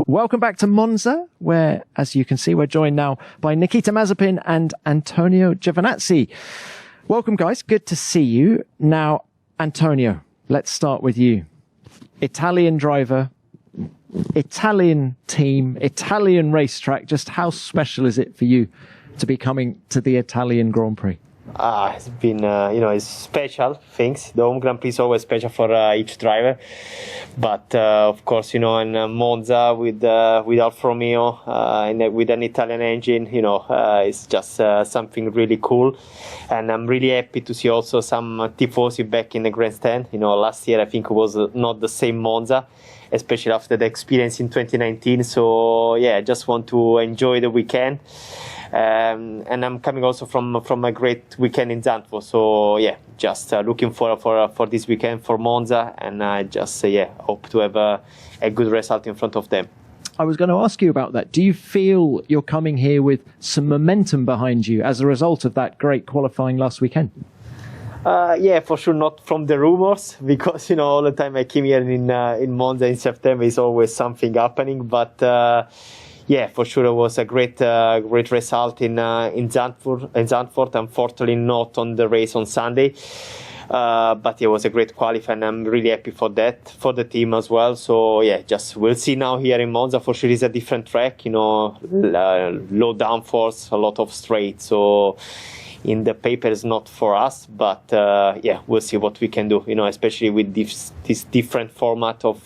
Welcome back to Monza, where, as you can see, we're joined now by Nikita Mazepin and Antonio Giovinazzi. Welcome, guys. Good to see you. Now, Antonio, let's start with you. Italian driver, Italian team, Italian racetrack. Just how special is it for you to be coming to the Italian Grand Prix? It's been, it's special things. The home Grand Prix is always special for each driver. But, of course, in Monza with Alfa Romeo and with an Italian engine, it's just something really cool. And I'm really happy to see also some tifosi back in the grandstand. Last year I think it was not the same Monza, especially after the experience in 2019. So, I just want to enjoy the weekend. And I'm coming also from a great weekend in Zandvoort, so just looking for this weekend for Monza, and I just hope to have a good result in front of them. I was going to ask you about that. Do you feel you're coming here with some momentum behind you as a result of that great qualifying last weekend? For sure, not from the rumors, because all the time I came here in Monza in September, is always something happening, but. For sure, it was a great result in Zandvoort. Unfortunately, not on the race on Sunday, but it was a great qualifying. I'm really happy for that, for the team as well. So just we'll see now here in Monza. For sure, it's a different track. low downforce, a lot of straight. So in the paper is not for us, but we'll see what we can do. Especially with this different format of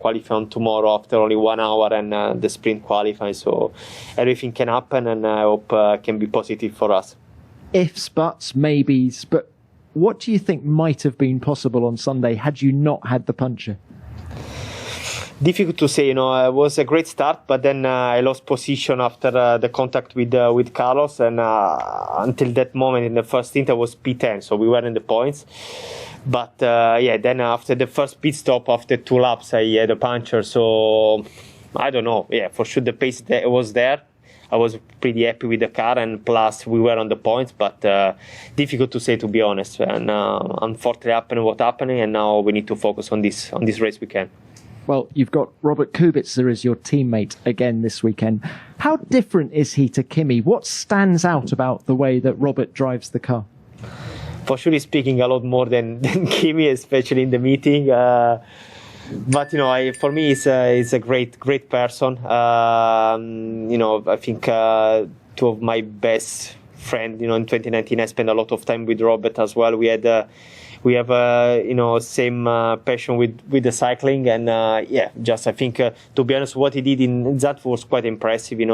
qualifying tomorrow after only 1 hour and the sprint qualifying. So everything can happen, and I hope can be positive for us. Ifs, buts, maybes, but what do you think might have been possible on Sunday had you not had the puncture? Difficult to say. It was a great start, but then I lost position after the contact with Carlos, and until that moment in the first stint I was P10, so we were in the points. But then after the first pit stop, after 2 laps, I had a puncture. So I don't know. For sure the pace was there. I was pretty happy with the car, and plus we were on the points, but difficult to say, to be honest. And unfortunately happened what happened, and now we need to focus on this race weekend. Well, you've got Robert Kubica as your teammate again this weekend. How different is he to Kimi? What stands out about the way that Robert drives the car? For sure, he's speaking a lot more than Kimi, especially in the meeting. But for me, he's a great person. I think 2 of my best friends. In 2019, I spent a lot of time with Robert as well. We have same passion with the cycling, and I think to be honest, what he did in that was quite impressive. He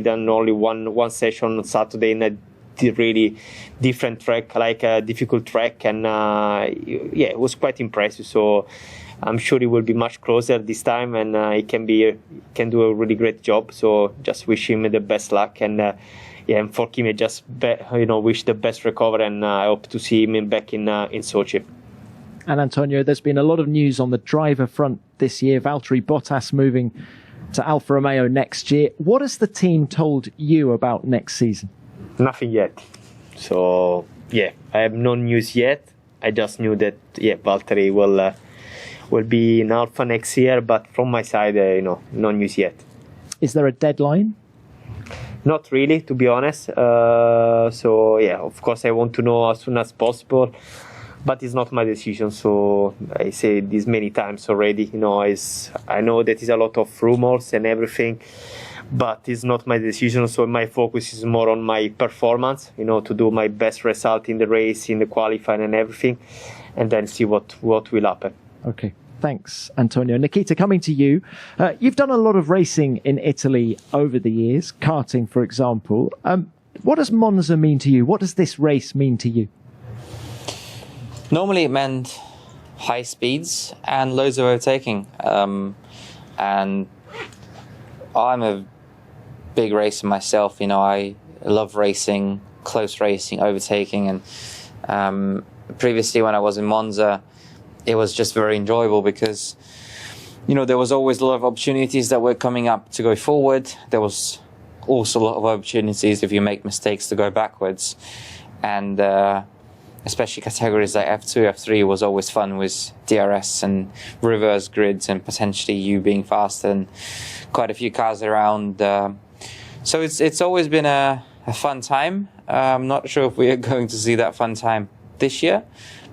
done only one session on Saturday in a really different track, like a difficult track, and it was quite impressive. So I'm sure he will be much closer this time, and he can do a really great job. So just wish him the best luck, and. And for Kimi, just wish the best recovery, and I hope to see him back in Sochi. And Antonio, there's been a lot of news on the driver front this year. Valtteri Bottas moving to Alfa Romeo next year. What has the team told you about next season? Nothing yet. So I have no news yet. I just knew that Valtteri will be in Alfa next year, but from my side, no news yet. Is there a deadline? Not really, to be honest. Of course, I want to know as soon as possible, but it's not my decision. So I say this many times already. I know that is a lot of rumors and everything, but it's not my decision. So my focus is more on my performance. To do my best result in the race, in the qualifying, and everything, and then see what will happen. Okay. Thanks, Antonio. Nikita, coming to you. You've done a lot of racing in Italy over the years, karting, for example. What does Monza mean to you? What does this race mean to you? Normally it meant high speeds and loads of overtaking. And I'm a big racer myself. I love racing, close racing, overtaking. And previously when I was in Monza, it was just very enjoyable because, there was always a lot of opportunities that were coming up to go forward. There was also a lot of opportunities if you make mistakes to go backwards. And especially categories like F2, F3 was always fun with DRS and reverse grids and potentially you being faster and quite a few cars around. So it's always been a fun time. I'm not sure if we are going to see that fun time this year,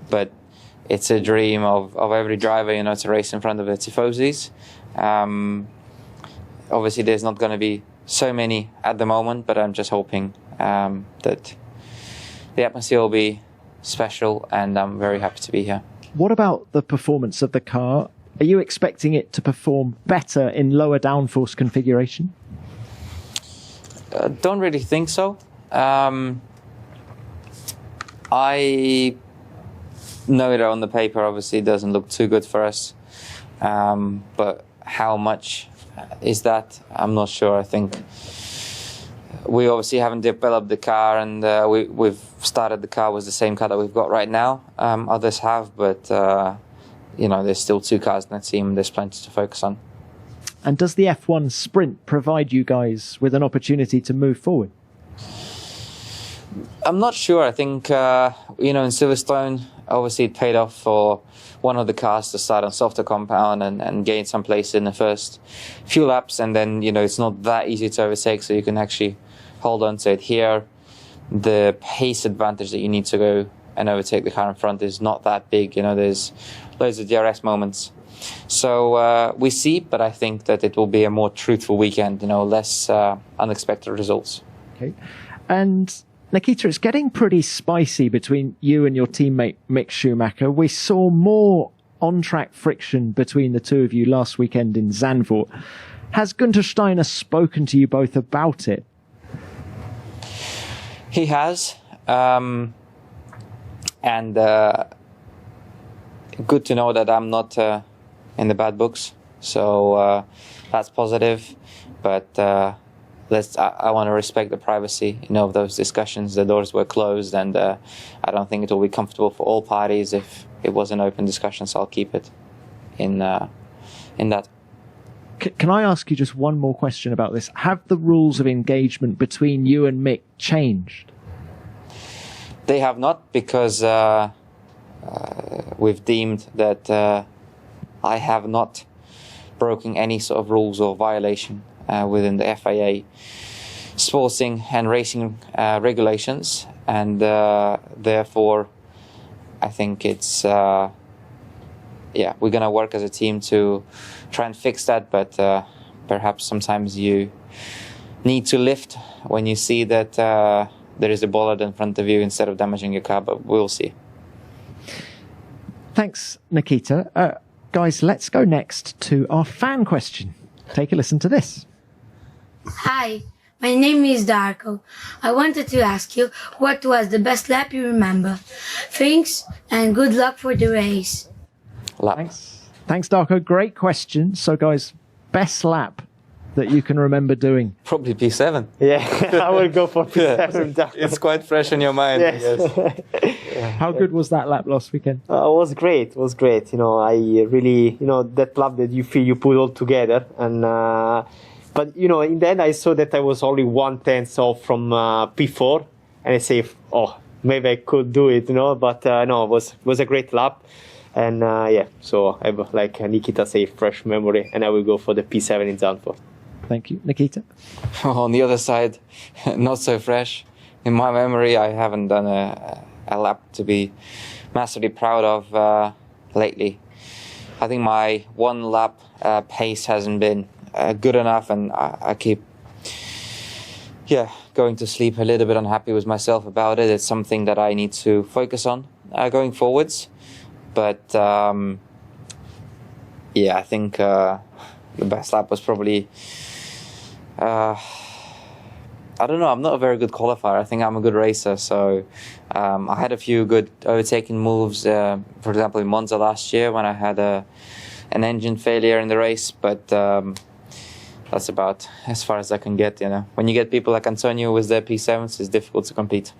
but it's a dream of every driver, you know, to race in front of the tifosis. Obviously, there's not going to be so many at the moment, but I'm just hoping that the atmosphere will be special, and I'm very happy to be here. What about the performance of the car? Are you expecting it to perform better in lower downforce configuration? Don't really think so. I know that on the paper, obviously, it doesn't look too good for us. But how much is that? I'm not sure. I think we obviously haven't developed the car, and we've started the car with the same car that we've got right now. Others have, but you know, there's still 2 cars in that team. There's plenty to focus on. And does the F1 sprint provide you guys with an opportunity to move forward? I'm not sure. I think, you know, in Silverstone, obviously it paid off for one of the cars to start on softer compound and gain some place in the first few laps. And then, you know, it's not that easy to overtake, so you can actually hold on to it here. The pace advantage that you need to go and overtake the car in front is not that big. You know, there's loads of DRS moments. So we see, but I think that it will be a more truthful weekend, you know, less unexpected results. Okay. And Nikita, it's getting pretty spicy between you and your teammate Mick Schumacher. We saw more on-track friction between the two of you last weekend in Zandvoort. Has Günther Steiner spoken to you both about it? He has. And good to know that I'm not in the bad books. So that's positive. But I want to respect the privacy, you know, of those discussions. The doors were closed, and I don't think it will be comfortable for all parties if it was an open discussion. So I'll keep it in that. Can I ask you just one more question about this? Have the rules of engagement between you and Mick changed? They have not, because we've deemed that I have not broken any sort of rules or violation within the FIA sporting and racing regulations, and therefore I think it's we're gonna work as a team to try and fix that, but perhaps sometimes you need to lift when you see that there is a bollard in front of you instead of damaging your car, but we'll see. Thanks, Nikita. Guys, let's go next to our fan question. Take a listen to this. Hi, my name is Darko. I wanted to ask you, what was the best lap you remember? Thanks, and good luck for the race. Thanks, Darko. Great question. So, guys, best lap that you can remember doing? Probably P7. Yeah, I will go for P7. It's quite fresh in your mind. Yes. How good was that lap last weekend? It was great. You know, I really, you know, that lap that you feel you put all together. And but you know, in the end, I saw that I was only 1/10 off from P4, and I say, oh, maybe I could do it, you know. But no, it was a great lap. And so I have, like Nikita say, fresh memory, and I will go for the P7 in Zandvoort. Thank you, Nikita. On the other side, not so fresh. In my memory, I haven't done a lap to be massively proud of lately. I think my one lap pace hasn't been good enough, and I keep going to sleep a little bit unhappy with myself about it. It's something that I need to focus on going forwards. But I think the best lap was probably I don't know, I'm not a very good qualifier. I think I'm a good racer, so I had a few good overtaking moves, for example in Monza last year when I had an engine failure in the race, but that's about as far as I can get, you know. When you get people like Antonio with their P7s, it's difficult to compete.